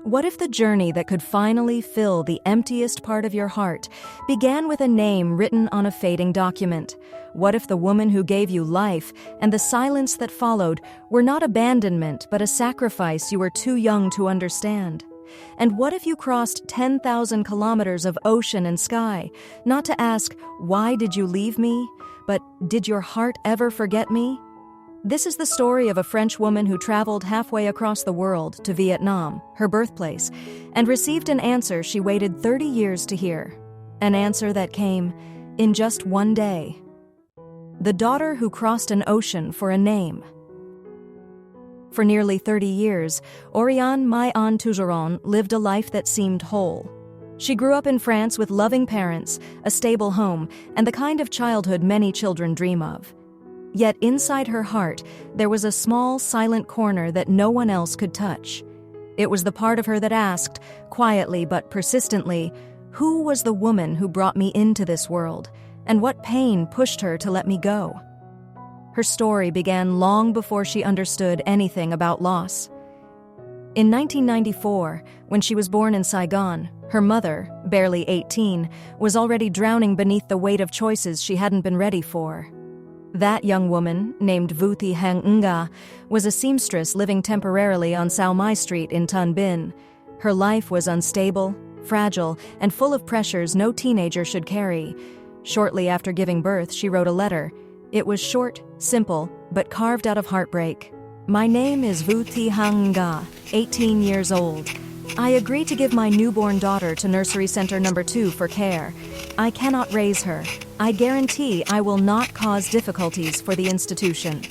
What if the journey that could finally fill the emptiest part of your heart began with a name written on a fading document? What if the woman who gave you life and the silence that followed were not abandonment but a sacrifice you were too young to understand? And what if you crossed 10,000 kilometers of ocean and sky, not to ask, "Why did you leave me?" but "Did your heart ever forget me?" This is the story of a French woman who traveled halfway across the world to Vietnam, her birthplace, and received an answer she waited 30 years to hear. An answer that came in just one day. The daughter who crossed an ocean for a name. For nearly 30 years, Oriane Mai-An Tougeron lived a life that seemed whole. She grew up in France with loving parents, a stable home, and the kind of childhood many children dream of. Yet inside her heart, there was a small, silent corner that no one else could touch. It was the part of her that asked, quietly but persistently, who was the woman who brought me into this world, and what pain pushed her to let me go? Her story began long before she understood anything about loss. In 1994, when she was born in Saigon, her mother, barely 18, was already drowning beneath the weight of choices she hadn't been ready for. That young woman, named Vu Thi Hang Nga, was a seamstress living temporarily on Sao Mai Street in Ton Bin. Her life was unstable, fragile, and full of pressures no teenager should carry. Shortly after giving birth, she wrote a letter. It was short, simple, but carved out of heartbreak. "My name is Vu Thi Hang Nga, 18 years old. I agree to give my newborn daughter to Nursery Center No. 2 for care. I cannot raise her. I guarantee I will not cause difficulties for the institution."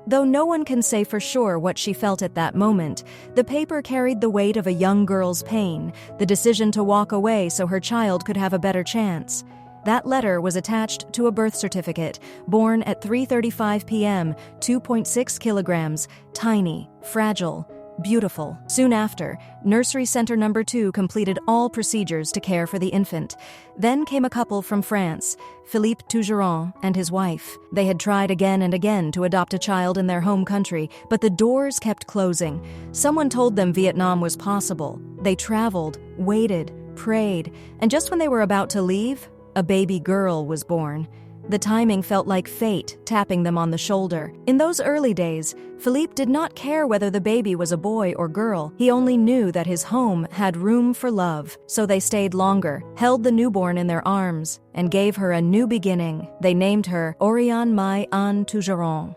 Though no one can say for sure what she felt at that moment, the paper carried the weight of a young girl's pain, the decision to walk away so her child could have a better chance. That letter was attached to a birth certificate, born at 3:35 p.m., 2.6 kilograms, tiny, fragile, beautiful. Soon after, Nursery Center No. 2 completed all procedures to care for the infant. Then came a couple from France, Philippe Tougeron and his wife. They had tried again and again to adopt a child in their home country, but the doors kept closing. Someone told them Vietnam was possible. They traveled, waited, prayed, and just when they were about to leave, a baby girl was born. The timing felt like fate tapping them on the shoulder. In those early days, Philippe did not care whether the baby was a boy or girl. He only knew that his home had room for love. So they stayed longer, held the newborn in their arms, and gave her a new beginning. They named her Oriane Mai-An Tougeron.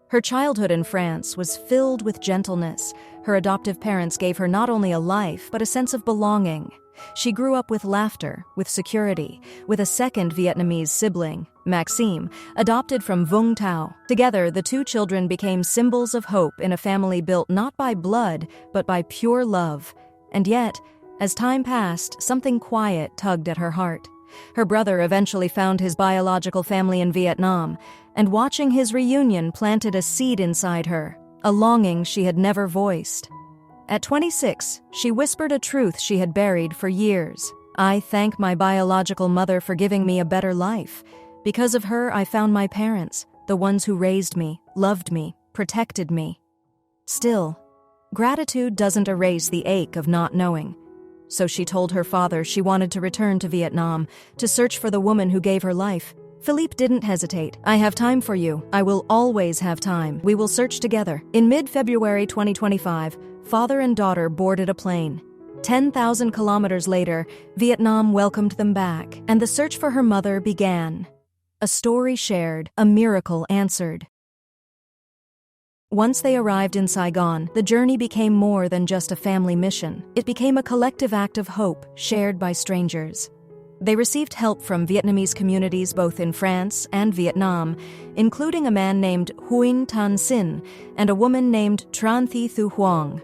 Her childhood in France was filled with gentleness. Her adoptive parents gave her not only a life, but a sense of belonging. She grew up with laughter, with security, with a second Vietnamese sibling, Maxime, adopted from Vung Tau. Together, the two children became symbols of hope in a family built not by blood, but by pure love. And yet, as time passed, something quiet tugged at her heart. Her brother eventually found his biological family in Vietnam, and watching his reunion planted a seed inside her, a longing she had never voiced. At 26, she whispered a truth she had buried for years. "I thank my biological mother for giving me a better life. Because of her, I found my parents, the ones who raised me, loved me, protected me." Still, gratitude doesn't erase the ache of not knowing. So she told her father she wanted to return to Vietnam, to search for the woman who gave her life. Philippe didn't hesitate. "I have time for you. I will always have time. We will search together." In mid-February 2025, father and daughter boarded a plane. 10,000 kilometers later, Vietnam welcomed them back, and the search for her mother began. A story shared, a miracle answered. Once they arrived in Saigon, the journey became more than just a family mission. It became a collective act of hope shared by strangers. They received help from Vietnamese communities both in France and Vietnam, including a man named Huyen Tan Sin and a woman named Tran Thi Thu Huang.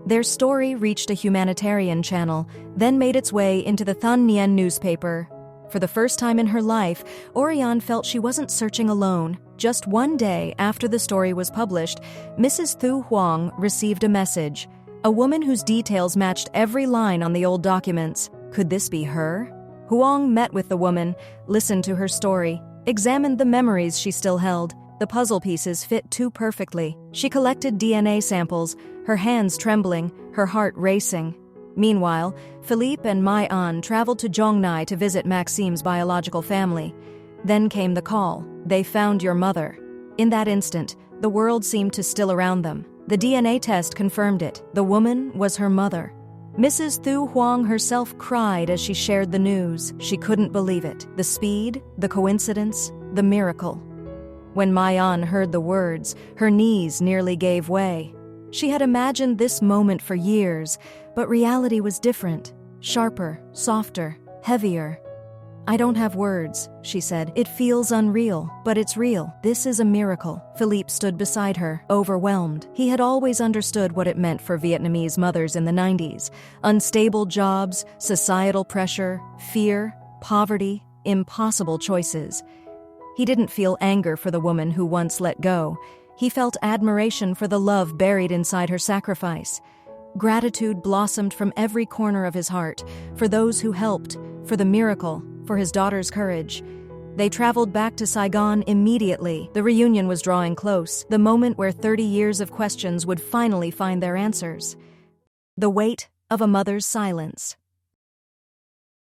Their story reached a humanitarian channel, then made its way into the Thanh Nien newspaper. For the first time in her life, Oriane felt she wasn't searching alone. Just one day after the story was published, Mrs. Thu Huang received a message, a woman whose details matched every line on the old documents. Could this be her? Huang met with the woman, listened to her story, examined the memories she still held. The puzzle pieces fit too perfectly. She collected DNA samples, her hands trembling, her heart racing. Meanwhile, Philippe and Mai An traveled to Zhongnai to visit Maxime's biological family. Then came the call. They found your mother. In that instant, the world seemed to still around them. The DNA test confirmed it. The woman was her mother. Mrs. Thu Huang herself cried as she shared the news. She couldn't believe it. The speed, the coincidence, the miracle. When Mai An heard the words, her knees nearly gave way. She had imagined this moment for years, but reality was different. Sharper, softer, heavier. I don't have words, she said. It feels unreal, but it's real. This is a miracle. Philippe stood beside her, overwhelmed. He had always understood what it meant for Vietnamese mothers in the 90s. Unstable jobs, societal pressure, fear, poverty, impossible choices. He didn't feel anger for the woman who once let go. He felt admiration for the love buried inside her sacrifice. Gratitude blossomed from every corner of his heart, for those who helped, for the miracle, for his daughter's courage. They traveled back to Saigon immediately. The reunion was drawing close, the moment where 30 years of questions would finally find their answers. The weight of a mother's silence.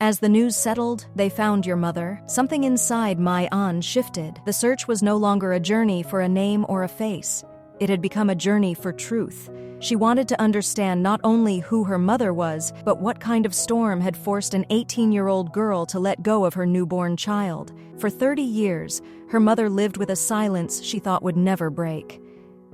As the news settled, they found your mother. Something inside Mai An shifted. The search was no longer a journey for a name or a face. It had become a journey for truth. She wanted to understand not only who her mother was, but what kind of storm had forced an 18-year-old girl to let go of her newborn child. For 30 years, her mother lived with a silence she thought would never break.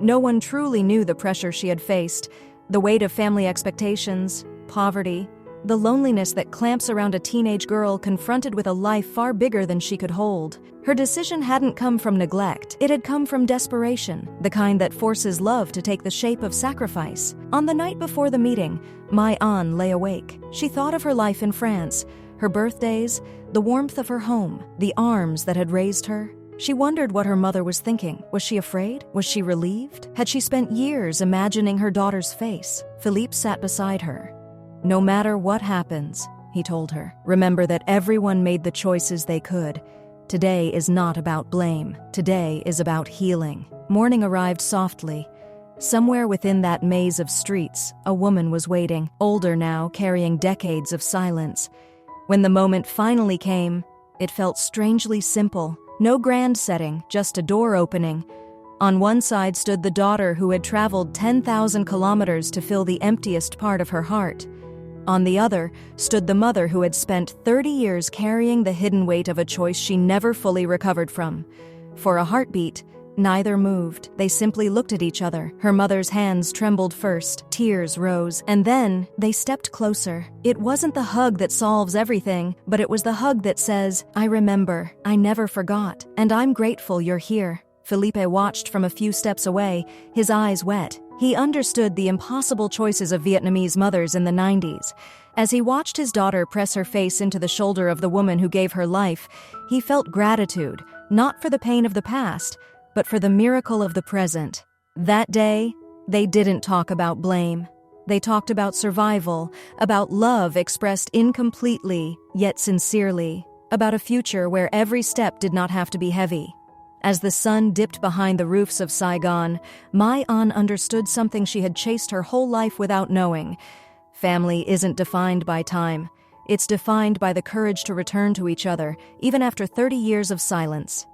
No one truly knew the pressure she had faced, the weight of family expectations, poverty, the loneliness that clamps around a teenage girl confronted with a life far bigger than she could hold. Her decision hadn't come from neglect. It had come from desperation, the kind that forces love to take the shape of sacrifice. On the night before the meeting, Mai An lay awake. She thought of her life in France, her birthdays, the warmth of her home, the arms that had raised her. She wondered what her mother was thinking. Was she afraid? Was she relieved? Had she spent years imagining her daughter's face? Philippe sat beside her. No matter what happens, he told her, remember that everyone made the choices they could. Today is not about blame. Today is about healing. Morning arrived softly. Somewhere within that maze of streets, a woman was waiting, older now, carrying decades of silence. When the moment finally came, it felt strangely simple. No grand setting, just a door opening. On one side stood the daughter who had traveled 10,000 kilometers to fill the emptiest part of her heart. On the other stood the mother who had spent 30 years carrying the hidden weight of a choice she never fully recovered from. For a heartbeat, neither moved. They simply looked at each other. Her mother's hands trembled first, tears rose, and then they stepped closer. It wasn't the hug that solves everything, but it was the hug that says, I remember, I never forgot, and I'm grateful you're here. Felipe watched from a few steps away, his eyes wet. He understood the impossible choices of Vietnamese mothers in the 90s. As he watched his daughter press her face into the shoulder of the woman who gave her life, he felt gratitude, not for the pain of the past, but for the miracle of the present. That day, they didn't talk about blame. They talked about survival, about love expressed incompletely, yet sincerely, about a future where every step did not have to be heavy. As the sun dipped behind the roofs of Saigon, Mai An understood something she had chased her whole life without knowing. Family isn't defined by time. It's defined by the courage to return to each other, even after 30 years of silence.